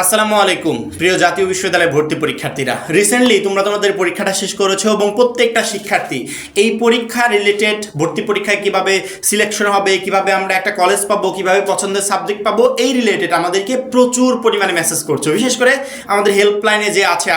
আসসালামু আলাইকুম প্রিয় জাতীয় বিশ্ববিদ্যালয় ভর্তি পরীক্ষার্থীরা, রিসেন্টলি তোমরা তোমাদের পরীক্ষাটা শেষ করেছো এবং প্রত্যেকটা শিক্ষার্থী এই পরীক্ষা রিলেটেড ভর্তি পরীক্ষায় কিভাবে সিলেকশন হবে, কিভাবে আমরা একটা কলেজ পাবো, কিভাবে পছন্দের সাবজেক্ট পাবো, এই রিলেটেড আমাদেরকে প্রচুর পরিমাণে মেসেজ করছো। বিশেষ করে আমাদের হেল্পলাইনে যে আছে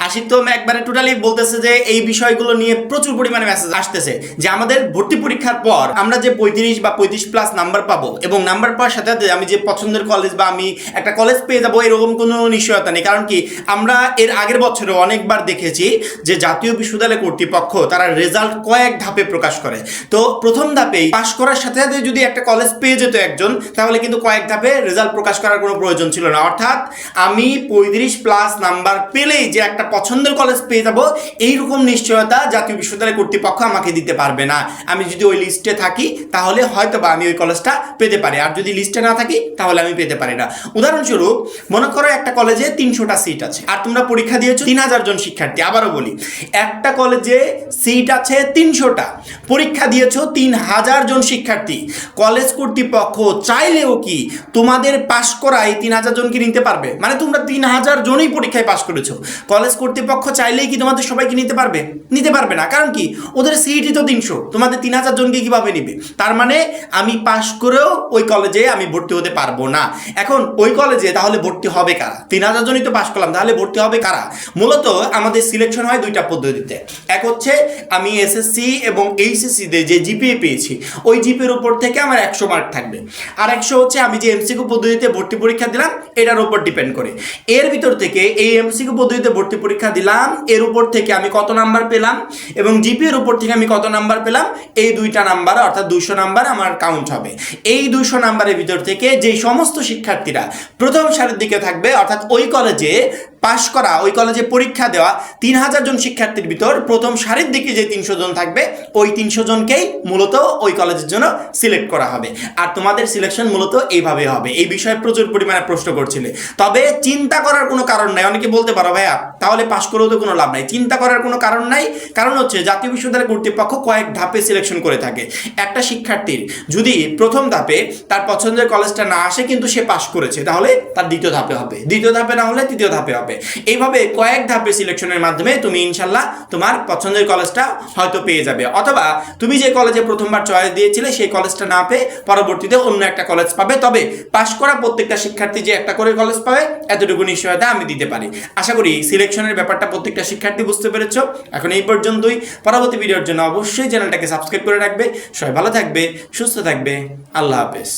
আশিক তো একবারে টোটালি বলতেছে যে এই বিষয়গুলো নিয়ে প্রচুর পরিমাণে মেসেজ আসতেছে যে আমাদের ভর্তি পরীক্ষার পর আমরা যে 35 বা 35+ নাম্বার পাবো এবং নাম্বার পাওয়ার সাথে সাথে আমি যে পছন্দের কলেজ বা আমি একটা কলেজ পেয়ে যাবো এরকম কোনো নিশ্চয়তা নেই। কারণ কি, আমরা এর আগের বছরে অনেকবার দেখেছি যে জাতীয় বিশ্ববিদ্যালয় কর্তৃপক্ষ তারা রেজাল্ট কয়েক ধাপে প্রকাশ করে। তো প্রথম ধাপেই পাশ করার সাথে সাথে যদি একটা কলেজ পেয়ে যেত একজন, তাহলে কিন্তু কয়েক ধাপে রেজাল্ট প্রকাশ করার কোনো প্রয়োজন ছিল না। অর্থাৎ আমি 35+ নাম্বার পেলেই যে একটা পছন্দের কলেজ পেয়ে যাবো এইরকম নিশ্চয়তা জাতীয় বিশ্ববিদ্যালয় কর্তৃপক্ষ আমাকে দিতে পারবে না। আমি যদি ওই লিস্টে থাকি তাহলে হয়তো বা আমি ওই কলেজটা পেতে পারি, আর যদি লিস্টে না থাকি তাহলে আমি পেতে পারি না। উদাহরণস্বরূপ মনে করো একটা কলেজে 300টা সিট আছে আর তোমরা পরীক্ষা দিয়েছো 3000 জন শিক্ষার্থী। আবারও বলি, একটা কলেজে সিট আছে 300টা, পরীক্ষা দিয়েছো 3000 জন শিক্ষার্থী। কলেজ কর্তৃপক্ষ চাইলেও কি তোমাদের পাশ করায় 3000 জনকে নিতে পারবে? মানে তোমরা 3000 জনই পরীক্ষায় পাশ করেছো, কলেজ কর্তৃপক্ষ চাইলেই কি তোমাদের সবাইকে নিতে পারবে? নিতে পারবে না। কারণ কি, ওদের সিটই তো 300, তোমাদের 3000 জনকে কিভাবে নিবে? তার মানে আমি পাশ করেও ওই কলেজে আমি ভর্তি হতে পারবো না। এখন ওই কলেজে তাহলে ভর্তি হবে কারা? 3000 জনই তো পাশ করলাম, তাহলে ভর্তি হবে কারা? মূলত আমাদের সিলেকশন হয় দুইটা পদ্ধতিতে। এক হচ্ছে আমি এসএসসি এবং এইচএসসিতে যে জিপিএ পেয়েছি ওই জিপিএর উপর থেকে আমার 100 মার্ক থাকবে, আর 100 হচ্ছে আমি যে এমসিকিউ পদ্ধতিতে ভর্তি পরীক্ষা দিলাম এটার উপর ডিপেন্ড করে। এর ভিতর থেকে এই এমসিকিউ পদ্ধতিতে ভর্তি পরীক্ষা দিলাম, এর উপর থেকে আমি কত নাম্বার পেলাম এবং জিপিএর উপর থেকে আমি কত নাম্বার পেলাম, এই দুইটা নাম্বার অর্থাৎ 200 নাম্বার আমার কাউন্ট হবে। এই 200 নাম্বারের ভিতর থেকে যে সমস্ত শিক্ষার্থীরা প্রথম সারির দিকে থাকবে, অর্থাৎ ওই কলেজে পাশ করা, ওই কলেজে পরীক্ষা দেওয়া 3000 জন শিক্ষার্থীর ভিতর প্রথম সারির দিকে যে 300 জন থাকবে ওই 300 জনকেই মূলত ওই কলেজের জন্য সিলেক্ট করা হবে। আর তোমাদের সিলেকশন মূলত এইভাবে হবে। এই বিষয়ে প্রচুর পরিমাণে প্রশ্ন করছিলে, তবে চিন্তা করার কোনো কারণ নাই। অনেকে বলতে পারো ভাইয়া তাহলে পাশ করেও তো কোনো লাভ নাই। চিন্তা করার কোনো কারণ নাই, কারণ হচ্ছে জাতীয় বিশ্ববিদ্যালয় কর্তৃপক্ষ কয়েক ধাপে সিলেকশন করে থাকে। একটা শিক্ষার্থীর যদি প্রথম ধাপে তার পছন্দের কলেজটা না আসে কিন্তু সে পাশ করেছে, তাহলে তার দ্বিতীয় ধাপে হবে, দ্বিতীয় ধাপে না হলে তৃতীয় ধাপে হবে। এইভাবে কয়েক ধাপে সিলেকশনের মাধ্যমে তুমি ইনশাল্লাহ তোমার পছন্দের কলেজটা হয়তো পেয়ে যাবে, অথবা তুমি যে কলেজে প্রথমবার চয়েস দিয়েছিলে সেই কলেজটা না পেয়ে পরবর্তীতে অন্য একটা কলেজ পাবে। তবে পাশ করা প্রত্যেকটা শিক্ষার্থী যে একটা করে কলেজ পাবে এতটুকু নিশ্চয়তা আমি দিতে পারি। আশা করি সিলেকশনের ব্যাপারটা প্রত্যেকটা শিক্ষার্থী বুঝতে পেরেছো। এখন এই পর্যন্তই। পরবর্তী ভিডিওর জন্য অবশ্যই চ্যানেলটাকে সাবস্ক্রাইব করে রাখবে। সবাই ভালো থাকবে, সুস্থ থাকবে। আল্লাহ হাফেজ।